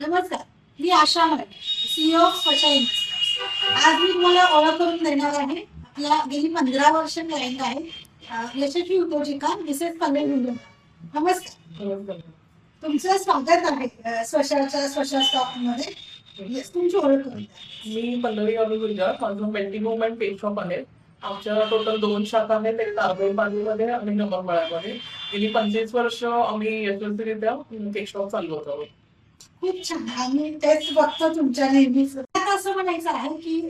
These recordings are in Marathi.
नमस्कार, मी आशा मराठे, CEO स्पेशल इन्व्हेस्टर्स. आज मी तुम्हाला ओळख करून देणार आहे. आपल्या गेली 15 वर्ष क्लायंट आहे यशस्वी उद्योजिका मिसेस पल्लवी मुंडे. नमस्कार, तुमचं स्वागत आहे स्वशाच्या स्वशा स्टॉक मध्ये. तुमची ओळख करून द्या. मी पल्लवी अरुण गुर्जर. माझं मेल्टी मुवमेंट पेज शॉप आहे. आमच्या टोटल 2 शाखा आहेत, एक तारबाईमध्ये आणि नमनमळ्यामध्ये. गेली 25 वर्ष आम्ही यशस्वीरित्या केक शॉप चालवत आहोत. खूप छान. आणि तेच बघतो तुमच्या नेहमीच. आता असं म्हणायचं आहे की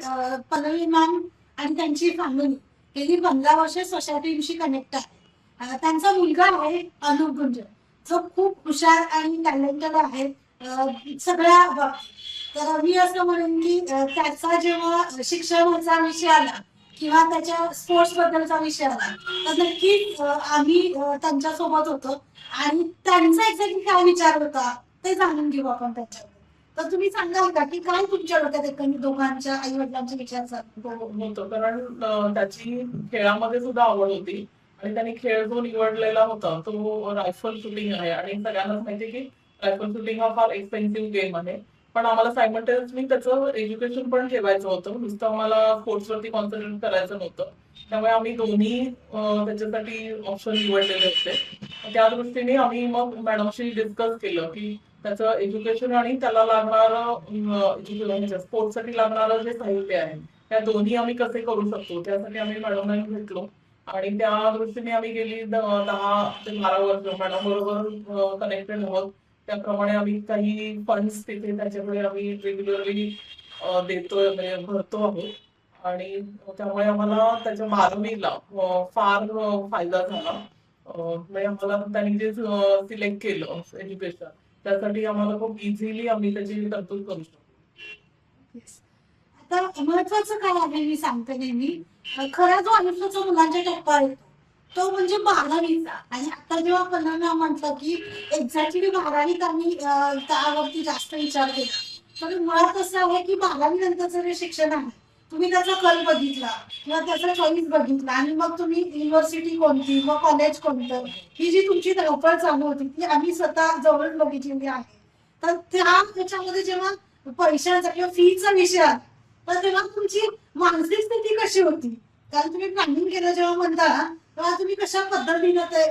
पल्लवी मॅम आणि त्यांची फॅमिली गेली 15 वर्ष सोसायटीशी कनेक्ट आहे. त्यांचा मुलगा आहे अनुप गुंजर, जो खूप हुशार आणि टॅलेंटेड आहे सगळ्या बाबतीत. तर मी असं म्हणेन की त्याचा जेव्हा शिक्षणाचा विषय आला किंवा त्याच्या स्पोर्ट्स बद्दलचा विषय आला तर नक्कीच आम्ही त्यांच्या सोबत होतो आणि त्यांचा एक्झॅक्टली काय विचार होता ते जाणून घेऊ आपण त्याच्यावर. तर तुम्ही सांगाल का की काय तुमच्या डोक्यात एकंदरीत दोघांच्या आई वडिलांचे विचार होतं कारण त्याची खेळामध्ये सुद्धा आवड होती आणि त्यांनी खेळ जो निवडलेला होता तो रायफल शूटिंग आहे आणि सगळ्यांनाच माहिती की रायफल शूटिंग हा फार एक्सपेन्सिव्ह गेम आहे. पण आम्हाला सायमल्टेनियसली त्याचं एज्युकेशन पण ठेवायचं होतं, नुसतं आम्हाला स्पोर्ट्सवरती कॉन्सन्ट्रेट करायचं नव्हतं. त्यामुळे आम्ही दोन्ही त्याच्यासाठी ऑप्शन निवडलेले होते. त्या दृष्टीने आम्ही मग मॅडमशी डिस्कस केलं की त्याचं एज्युकेशन आणि त्याला लागणारं स्पोर्ट्ससाठी लागणारं जे साहित्य आहे त्या दोन्ही आम्ही कसे करू शकतो, त्यासाठी आम्ही मॅडमना भेटलो आणि त्या दृष्टीने आम्ही गेली 10 ते 12 वर्ष मॅडम बरोबर कनेक्टेड आहोत. त्याप्रमाणे आम्ही काही फंड्स तिथे त्याच्याकडे आम्ही रेग्युलरली देतोय, म्हणजे भरतो आहोत आणि त्यामुळे आम्हाला त्याच्या 12वीला फार फायदा झाला. म्हणजे आम्हाला त्यांनी जे सिलेक्ट केलं एज्युकेशन त्यासाठी आम्हाला खूप इझिली आम्ही त्याची तरतूद करू शकतो. आता महत्वाचं काय आहे मी सांगते नेहमी, खरा जो आयुष्याचा मुलांच्या टप्पा आहे तो म्हणजे 12वीचा. आणि आता जेव्हा पल्लवीला म्हटलं की एक्झॅक्टली 12वीत आम्ही त्यावरती जास्त विचार केला, तर मुळात असं आहे की 12वी नंतरचं जे शिक्षण आहे तुम्ही त्याचा कल बघितला किंवा त्याचा चॉईस बघितला आणि मग तुम्ही युनिव्हर्सिटी कोणती मग कॉलेज कोणतं ही जी तुमची धावपळ चालू होती ती आम्ही स्वतः जवळच बघितलेली आहे. तर त्याच्यामध्ये जेव्हा पैशांचा किंवा फीचा विषय आला तर तेव्हा तुमची मानसिक स्थिती कशी होती? कारण तुम्ही प्लॅनिंग केलं जेव्हा म्हणता तेव्हा तुम्ही कशा पद्धतीनं ते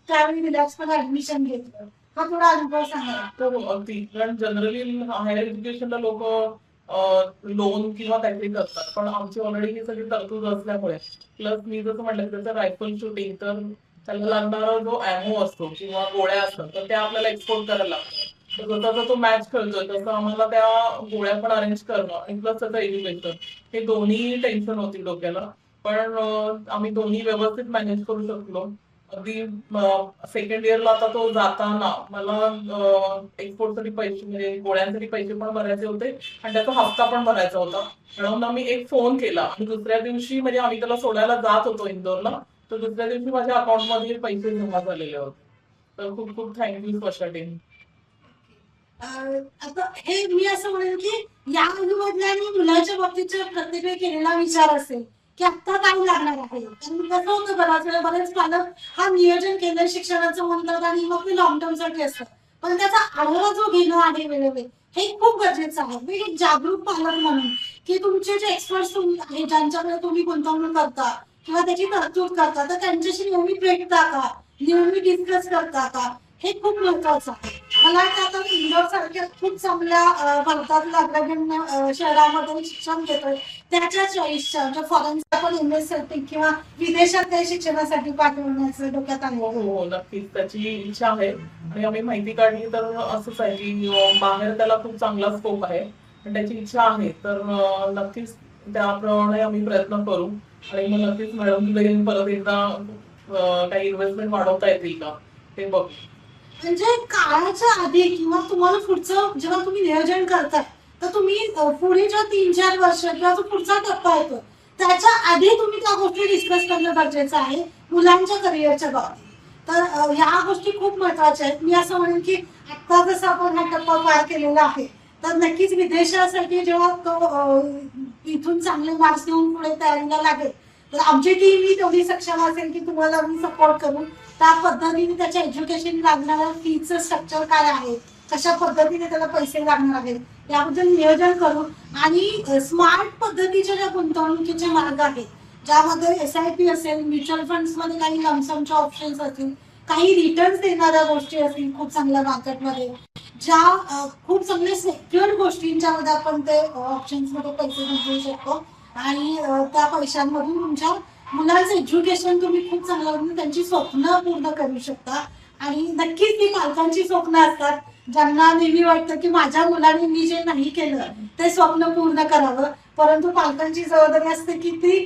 त्यावेळी रिलॅक्सपणे ऍडमिशन घेतलं, हा थोडा अनुभव सांगा. तो अगदी, कारण जनरली हायर एज्युकेशनला लोक लोन किंवा काहीतरी करतात, पण आमची ऑलरेडी ही सगळी तरतूद असल्यामुळे प्लस मी जसं म्हटलं की त्याचं रायफल शूटिंग तर त्याला लागणारा जो ॲमो असतो किंवा गोळ्या असतात तर त्या आपल्याला एक्सपोर्ट करायला लागतात. तर जसा तो मॅच खेळतोय तसं आम्हाला त्या गोळ्या पण अरेंज करणं आणि प्लस त्याचं एज्युकेशन हे दोन्ही टेन्शन होती डोक्याला. पण आम्ही दोन्ही व्यवस्थित मॅनेज करू शकलो. अगदी सेकंड इयरला आता तो जाताना मला एक्सपोर्टसाठी पैसे म्हणजे गोळ्यांसाठी पैसे पण भरायचे होते आणि त्याचा हप्ता पण भरायचा होता. म्हणून मी एक फोन केला आणि दुसऱ्या दिवशी म्हणजे आम्ही त्याला सोडायला जात होतो इंदोरला, तर दुसऱ्या दिवशी माझ्या अकाउंटमध्ये पैसे जमा झालेले होते. तर खूप खूप थँक्यू स्पर्शा टीम. आता हे मी असं म्हणेन की या वडिलांनी मुलाच्या बाबतीत प्रत्येक केलेला विचार असेल की आता काय लागणार आहे. कारण कसं होतं बऱ्याच वेळा बरेच पालक हा नियोजन केंद्र शिक्षणाचं म्हणतात आणि मग ते लॉंग टर्म साठी असतं, पण त्याचा आढावा जो घेणं आहे वेळोवेळी हे खूप गरजेचं आहे. मी एक जागरूक पालक म्हणून की तुमचे जे एक्सपर्ट्स आहे ज्यांच्याकडे तुम्ही गुंतवणूक करता किंवा त्याची तरतूद करता तर त्यांच्याशी नेहमी भेटता का, नेहमी डिस्कस करता का, हे खूप महत्वाचं आहे. मला वाटतं आता इंदोर सारख्या खूप चांगल्या भारतातल्या अग्रगण्य शहरामध्ये शिक्षण घेतोय त्याच्या चॉईसच्या म्हणजे फॉरेनचा पण एमएससाठी किंवा विदेशात काही शिक्षणासाठी पाठवण्याचं डोक्यात हो आलं. हो नक्कीच त्याची इच्छा आहे आणि आम्ही माहिती काढली तर असंच आहे की बाहेर त्याला खूप चांगला स्कोप आहे आणि त्याची इच्छा आहे. तर नक्कीच त्याप्रमाणे आम्ही प्रयत्न करू आणि मग नक्कीच मॅडम परत एकदा काही इन्व्हेस्टमेंट वाढवता येतील का ते बघू. म्हणजे काळाच्या आधी किंवा तुम्हाला पुढचं जेव्हा तुम्ही नियोजन करताय तर तुम्ही पुढे जेव्हा 3-4 वर्ष किंवा जो पुढचा टप्पा येतो त्याच्या आधी तुम्ही त्या गोष्टी डिस्कस करणं गरजेचं आहे मुलांच्या करिअरच्या बाबतीत. तर ह्या गोष्टी खूप महत्वाच्या आहेत. मी असं म्हणेन की आता जसं आपण हा टप्पा पार केलेला आहे तर नक्कीच विदेशासाठी जेव्हा तो इथून चांगले मार्क्स घेऊन पुढे तयारीला लागेल तर आमची टीम ही तेवढी सक्षम असेल की तुम्हाला मी सपोर्ट करू त्या पद्धतीने त्याच्या एज्युकेशन लागणाऱ्या फीचं स्ट्रक्चर काय आहे कशा पद्धतीने त्याला पैसे लागणार आहेत याबद्दल नियोजन करू आणि स्मार्ट पद्धतीच्या ज्या गुंतवणुकीचे मार्ग आहेत, ज्यामध्ये SIP असेल, म्युच्युअल फंड्स मध्ये काही लमसमचे ऑप्शन्स असतील, काही रिटर्न्स देणाऱ्या गोष्टी असतील खूप चांगल्या मार्केटमध्ये, ज्या खूप चांगल्या सेक्युअर गोष्टींच्या मध्ये आपण ते ऑप्शन्स मध्ये पैसे गुंतवू शकतो आणि त्या पैशांमधून तुमच्या मुलांचं एज्युकेशन तुम्ही खूप चांगलं करून त्यांची स्वप्न पूर्ण करू शकता. आणि नक्कीच ती पालकांची स्वप्न असतात, ज्यांना नेहमी वाटतं की माझ्या मुलाने मी जे नाही केलं ते स्वप्न पूर्ण करावं, परंतु पालकांची जबाबदारी असते की ती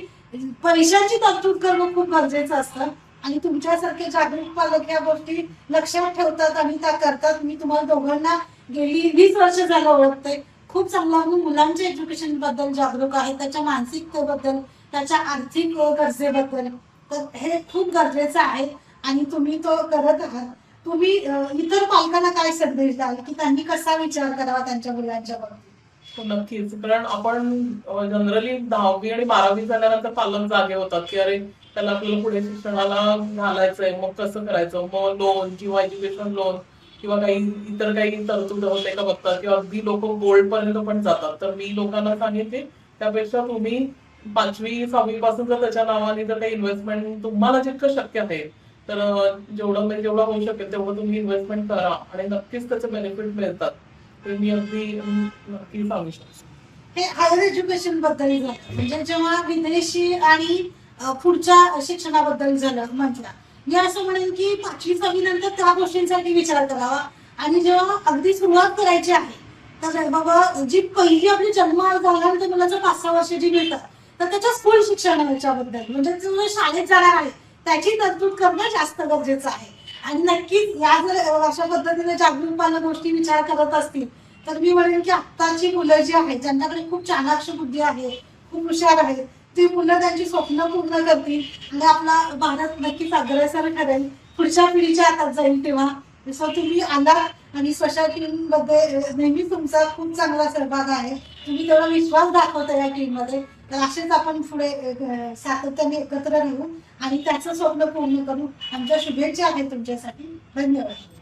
पैशांची तरतूद करणं खूप गरजेचं असतं आणि तुमच्यासारखे जागरूक पालक या गोष्टी लक्षात ठेवतात आणि त्या करतात. मी तुम्हाला दोघांना गेली 20 वर्ष झालं ओळखते. खूप चांगला मुलांच्या एज्युकेशन बद्दल जागरूक आहे, त्याच्या मानसिकतेबद्दल, त्याच्या आर्थिक गरजेबद्दल. तर हे खूप गरजेचं आहे आणि तुम्ही तो करत आहात. तुम्ही इतर पालकांना काय संदेश द्याल की त्यांनी कसा विचार करावा त्यांच्या मुलांच्या बाबतीत? हो, नक्कीच. कारण आपण जनरली 10वी आणि 12वी झाल्यानंतर पालक जागे होतात की अरे त्याला आपल्याला पुढे शिक्षणाला घालायचंय, मग कसं करायचं, मग लोन किंवा एज्युकेशन लोन किंवा काही इतर काही तरतूद होते का बघतात किंवा अगदी लोक गोल्ड पर्यंत पण जातात. तर मी लोकांना सांगितले त्यापेक्षा तुम्ही 5वी 6वी पासून जर त्याच्या नावाने जर काही इन्व्हेस्टमेंट तुम्हाला जितकं शक्य आहे तर जेवढं होऊ शकेल तेवढं तुम्ही इन्व्हेस्टमेंट करा आणि नक्कीच त्याचे बेनिफिट मिळतात. ते मी अगदी नक्की सांगू शकते. हे हायर एज्युकेशन बद्दल झालं, म्हणजे जेव्हा विदेशी आणि पुढच्या शिक्षणाबद्दल झालं म्हटलं, मी असं म्हणेन की 5वी 6वी नंतर त्या गोष्टींसाठी विचार करावा आणि जेव्हा अगदी सुरुवात करायची आहे तर बाबा जी पहिली आपली जन्म झाल्यानंतर मुलाचं 5-6 वर्ष जी मिळतात तर त्याच्या स्कूल शिक्षणाच्याबद्दल म्हणजे जो शाळेत जाणार आहे त्याची तरतूद करणं जास्त गरजेचं आहे. आणि नक्कीच या जर अशा पद्धतीने जागरूक पालक गोष्टी विचार करत असतील तर मी म्हणेन की आत्ताची मुलं जी आहेत ज्यांच्याकडे खूप चाणाक्ष बुद्धी आहे, खूप हुशार आहे, ती मुलं त्यांची स्वप्न पूर्ण करतील आणि आपला भारत नक्कीच अग्रेसर ठरेल, पुढच्या पिढीच्या हातात जाईल. तेव्हा जसं तुम्ही आला आणि स्पेशल टीम मध्ये नेहमी तुमचा खूप चांगला सहभाग आहे, तुम्ही तेवढा विश्वास दाखवता या टीम मध्ये. तर असेच आपण पुढे सातत्याने एकत्र राहू आणि त्याचं स्वप्न पूर्ण करू. आमच्या शुभेच्छा आहेत तुमच्यासाठी. धन्यवाद.